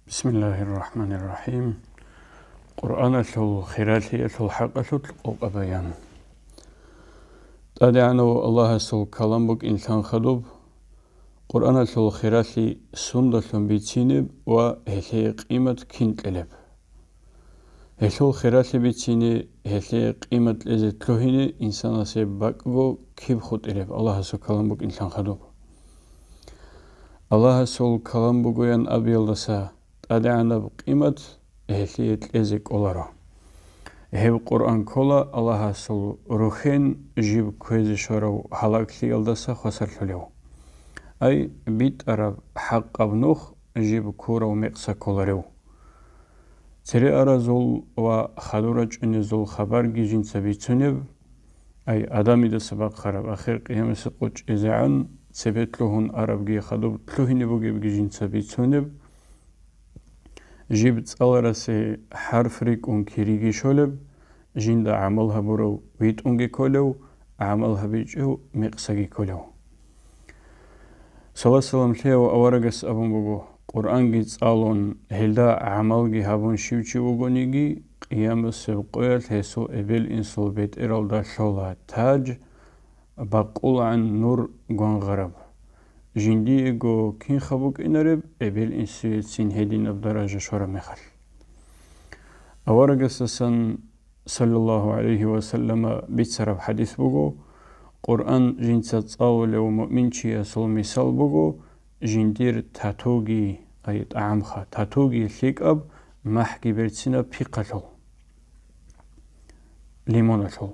بسم الله الرحمن الرحيم. قرآن الخيراتي الحق القبيان. تدعنا الله سو كلام بك إنسان خدوب. قرآن الخيراتي سندة بيتينب وهي قيمة كنت لب. هي الخيراتي بيتيني هي قيمة لزت لهني إنسان سيبقو كيف خد لب. الله سو كلام بك إنسان خدوب. الله سو كلام بقيان أبي الله أدعنا بقيمة هي لزك أولارا. هي القرآن كله الله سو روحين جيب كويز شرو حلاك لي يلدسا خسر له. أي بيت أرب حق أبنوخ جيب كورا ومقصا كولاريو. تري أرزول وخدورج إن زول خبر جين سبيتونب. أي آدمي ده سبق خرب آخر قيام سقوج إزعان سبت لهن أرب جي خدوب تلوهن بوجب جين سبيتونب. جيبت ألرسي حرف ريك كيريجي شولب جين عملها برو بيت كولو عملها بيجو مقصقي كولو صلى الله عليه وسلم ثيو أورغس أبون بغو قرآن جيت ألون هلدا عمل جي هابون شيوشي وغونيجي قيام السبقوية هسو إبل إنسو بيت إرال دا شولا تاج بقول عن نور غون غرب جندي إيغو كين خبوك إنرب إبل إنسو سين هيدين أبدراجة شورا مخل أورغس سن صلى الله عليه وسلم بيتسرب حديث بغو قرآن جنسة تصاول ومؤمن شيء صل مثال بغو جندير تاتوغي أيت عامخة تاتوغي ثيك أب محكي برتسنا بيقتل ليمونتل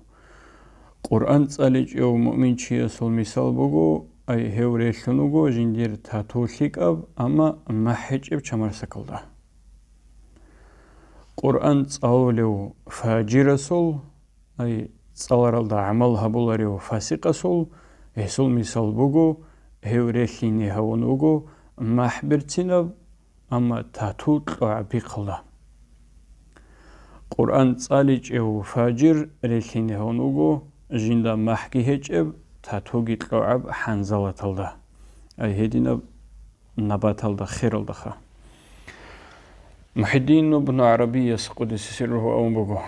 قرآن تصالج ومؤمن شيء صل مثال بغو أي هوريشنوغو جندير تاتو ثيك أب أما محج إب شمر سكالده قرآن تصاولو فاجر صل أي تصالرالدا عمل هبولاريو فاسق صل هسول مثال بغو هوريشيني هونوغو محبرتنا أما تاتو طلع بيقلا قرآن تصالج أو فاجر ريشيني هونوغو جندا محكي هجب تاتوغي طلع حنزلة الدا أي هدينا نبات الدا خير الدخا محدين ابن عربي قدس سره أومبغو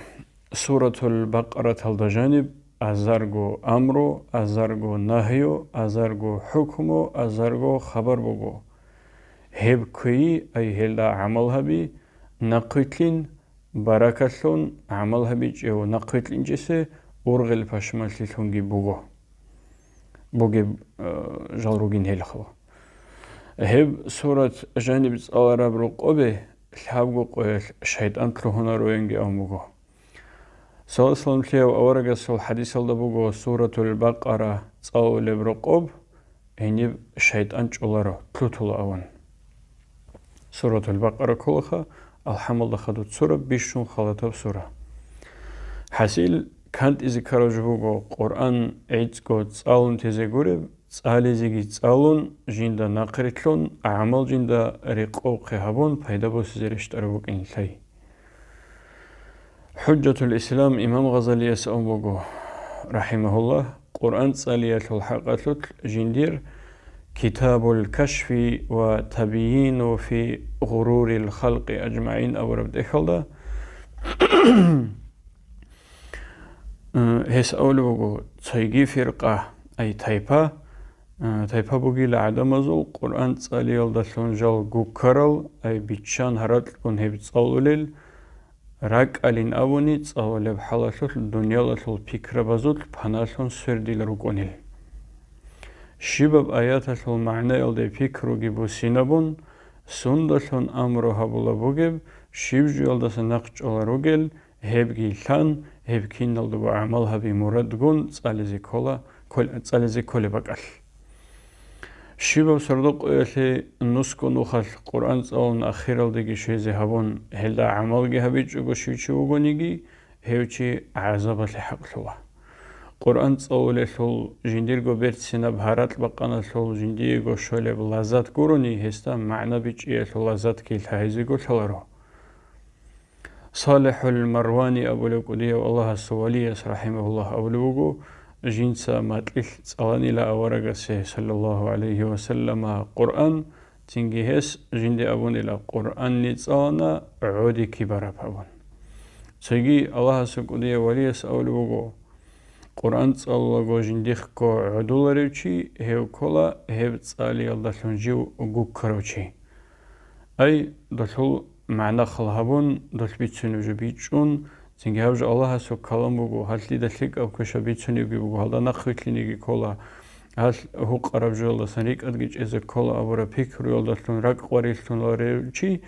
سورة البقرة الجانب أزارغو أمرو أزارغو نهيو أزارغو حكمو أزارغو خبر بغو هب كوي أي هلا عملها بي نقيتلين بركتلون عملها بي جو نقيتلين جسي أرغل فاشمالتلونجي بغو بغي جالروغين هلخو هب سورة جانب العرب رقوبه الحبغو قويل شيطان تلوهنا روينجي أمبغو صلى الله عليه وسلم أورغس الحديث الدبوغو سورة البقرة تصاول برقوب هنيب شيطان جولارو تلوتولا أون سورة البقرة كلها الحمد خدوت سورة بيشون خلطة سورة حسيل كانت إذا كارجبوغو قرآن عيدكو تصالون تزيغورب تصاليزيغي تصالون جيندا ناقريتلون عمل جيندا ريقو قيهابون فايدابو سيزيرشتاروك إنساي حجة الإسلام إمام غزالي يسأمبغو رحمه الله قرآن تصالية الحقات جندير كتاب الكشف وتبيين في غرور الخلق أجمعين أو ربط إخلده هس أولوغو تيجي فرقة أي تايبا بوغي لعدم زول قرآن تصالية الدسلون جال غوكرل أي بيتشان هرات لكون هبت صالوليل راك ألين أوني تصاول بحالة الدنيا لطل بيكرا بزول بحنالون سردي لرقونيل شباب آيات المعنى يلدي بيكرو جيبو سينابون سندلون أمرو هبولا بوغيب شبج يلدس نقج أولا روغيل هبگي لان هبكين نلدو عمل هبي مردگون تساليزي كولي بقال شباب سردق إلي نسكو نخل قرآن تساون أخير الدقي شويزي هبون هلا عمل هبيج وغو شويشي وغونيجي هيوشي عذاب لحق لوا قرآن تساول لول جندير غو بيرت سينا بهارات بقانا لول جندير غو شولي بلازات قروني هستا معنى بيج إيه لازات كيل هايزي غو تلارو صالح المرواني أبو لقودي والله السوالي رحمه الله أبو لقو جنسا ماتليل صلاني لا أورغسي صلى الله عليه وسلم قرآن تنجي هس جندي أبون إلى قرآن نتصانا عودي كبار أبون تجي الله سكودية وليس أول بقو قرآن تصالة جنديخ كو عدول ريوشي هيو كولا هيو تصالي الله تنجيو وقوكروشي أي دخل معنى خلهبون دخل بيتسوني وجبيتشون تنجي هاوج الله سو كلام بقو هالي دخلك أو كشا بيتسوني بقو هالدا نخوتلينيجي كولا هل هو قرب جولا سنيك أدقيج إذا كولا أبورا بيكر يولدتون راك قواريلتون لاريوشي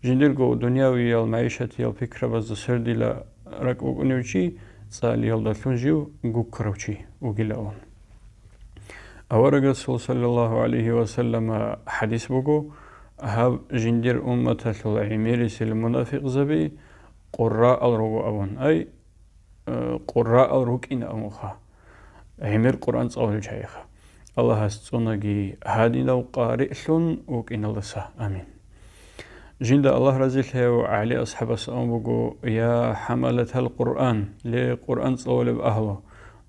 جنديرغو دنياوي المعيشة الفكرة بز سردي لا راك وقنيوشي صالي يولدتون جيو قوكروشي وقلاون أورق صلى الله عليه وسلم حديث بقو هاب جندير أمة العميرس المنافق زبي قراء الرغو أبون أي قراء الرغ إن أموخا عمير قرآن صوال شيخ الله هستونغي هادينا وقارئلون وكين الله سا آمين جند الله رزيله علي أصحاب السلام بقو يا حملة القرآن لقرآن صوال بأهله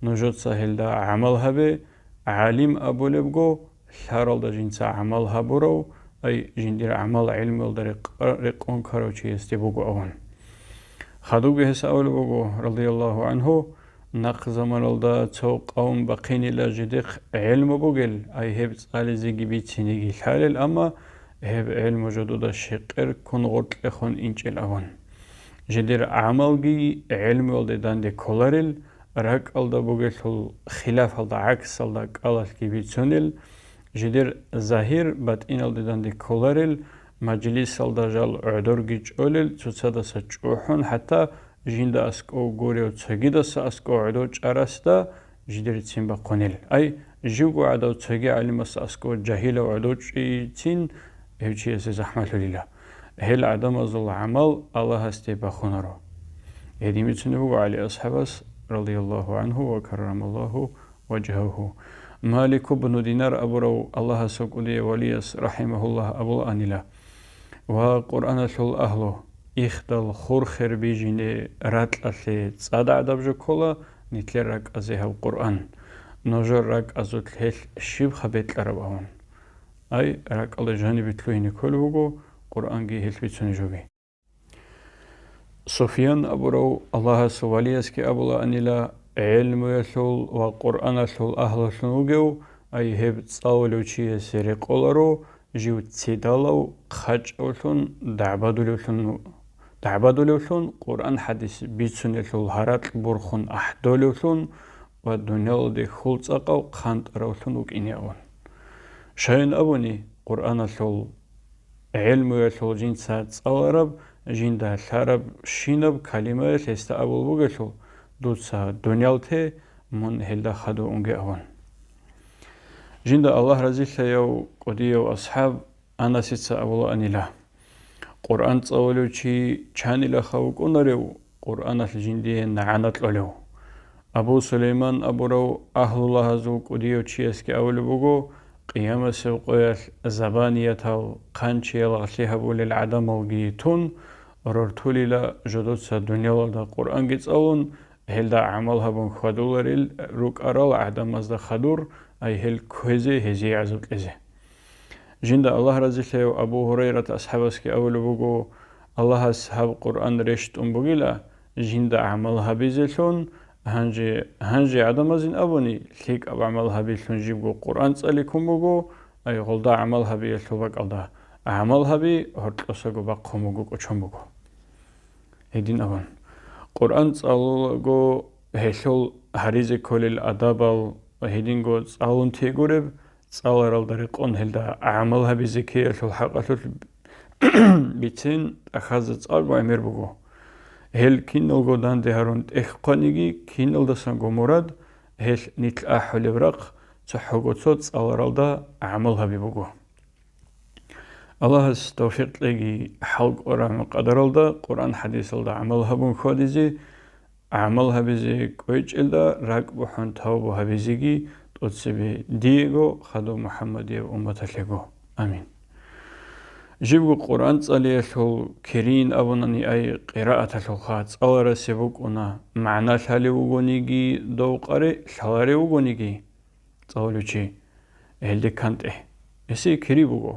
نجد سهل دا عملها بي عالم أبو لبقو شارل دا جنسا عملها برو أي جندير عمل علم الدرق رقون كاروشي يستبقو أون خدوق هس أول بقو رضي الله عنه نق زمان الدا تو قوم بقيني لاجدق علم بقل أي هبت على زيجي بيتسينيجي الحالل أما هب علم جدود الشقر كن غرط لخون إنجل أون جدير عمل علم الدا داندي كولارل راك الدا بقل خلاف الدا عكس الدا قالت كي بيتسونيل جدير ظاهر بات إن الدا داندي كولارل مجلس الدا جال عدور جيج أولل تصدا سجوحون حتى جند أسكو غوريو تسجد أسكو عدو جارستا جدير تسين بقونيل أي جوجو عدو تسجي علم أسكو جاهل وعدو تسين هيجي زحمة لله هل عدم أزل عمل الله استي بخونرو هذه متنبو على أصحابه رضي الله عنه وكرم الله وجهه مالك بن دينار أبو الله سكودي وليس رحمه الله أبو أنيلا وقرآن الأهل إخدال خورخر بيجيني رات أثلي تصادع دبجو كولا نتلي راك أزيها القرآن نجر راك أزوت الهيل الشيب خبيت لربعون أي راك الله جانب تلويني كل بقو قرآن جي هيل بيتسوني جوبي سفيان أبو الله سواليسكي أبو أنيلا علم يثول وقرآن يثول أهل سنوجو أي هب تصاولو شيء سرق أولارو جيو تسيدالو خج أولون دعبادولون قرآن حديث بيتسون يثول هرات برخون أحدولون والدنيا دي خلص أقو خانت رولون وكينيون شاين أبوني قرآن يثول علم يثول جنسات تصاورب جندا العرب شينب كلمة لستا أبو بوجلو دوتسا دنيالته من هلدا خدو أنجي أون جندا الله رزيل يو قديو أصحاب أنا سيتسا أبو أنيلا قرآن تصولو شي چاني لخوك أنريو قرآن الجندي نعانت لولو أبو سليمان أبو رو أهل الله زو قديو شي اسكي أولو بوغو قيامة سوقيال زبانية قانشي الغسلها بولي العدم الجيتون رورتولي لا جدوتسا دنيا دا قرآن جيتسالون هل دا عملها بون خدولاريل روك أرال عدم از دا خدور أي هل كوزي هزي عزوت لزي جند الله رزيله أبو هريرة أصحابسكي أولو بوغو الله أصحاب قرآن رشت بوغيلا جند عملها بيزلون هنجي عدم ازين أبوني ليك أب عملها بيزلون جيبو قرآن تسأليكم بوغو أي غل دا عملها بيزلو باق ألدا عملها بي هرتلوساقو باقهم بوغو قوشم بوغو هيدين أبون قرآن تسألوغو هشول هريزي كل الأدابال وهيدينغو تسألون تيغورب تسألرال دريقون هلدا عملها بيزيكي هشول حقاتو بيتين أخازت تسألغو أمير بوغو هل كينلغو دان دهارون تخقانيغي كينل دسانغو مراد هل نتل أحولي براق تحوغو تسألرال دا عملها بيبوغو الله توفيق لغي حلق أورام قدر الدا قرآن حديث الدا عملها بون خوديزي عملها بيزي كويج الدا راك بحون توبها بيزيغي توتسبي ديغو خدو محمد أمة لغو آمين جيبو قرآن تساليشو كرين أبناني أي قراءة الخات أورا سيبوك أنا معنى ثالي وغونيغي دو قري ثالي وغونيغي تسالو چي هلدي كانت إسي كريبوغو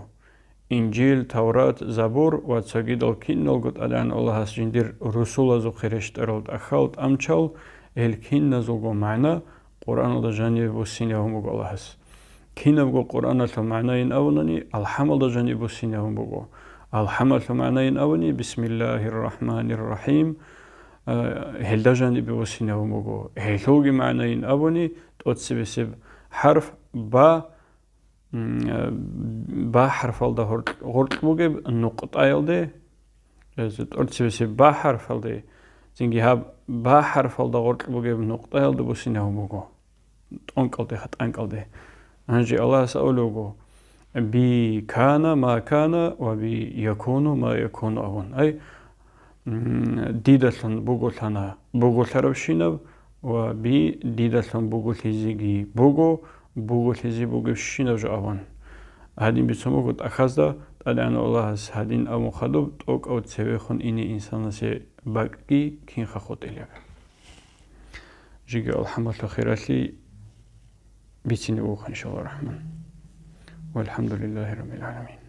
Инджил, Таврат, Забур, Вацагидал Киннолгут Адан Аллахас Жиндир Русулазу Херештаралт Ахалт Амчал, Эль Кинназуго Мана, Куран Дажани Бусинявум Аллахас. Кинавго Куран Мана Авнани, Алхамал Дажани Бусинявум Буго. Алхамал Мана Авни, Бисмиллахир Рахманир Рахим, Хелдажани Бусинявум Буго. Хелуги Мана Авни, Тотсибисиб حرف با حرف الده غرط بوده نقطه الده زد ارتباطی با حرف الده زنگی ها با حرف الده غرط بوده نقطه الده بسینه هم بگو انکلده خط انکلده انجی الله سألوگو بی کانا ما کانا و بی یکونو ما یکونو اون ای دیدتن بگو تنا بگو تربشینه و بی دیدتن بگو تیزگی بگو تیزی بگو شینه جو اون هادين بيسموه أخذ تدعنا الله هادين أو مخدوب توك أو تسويخون إني إنسان سي باقي كين خخوت إليك جيجي الحمد لله خيراتي بيتيني إن شاء الله الرحمن والحمد لله رب العالمين.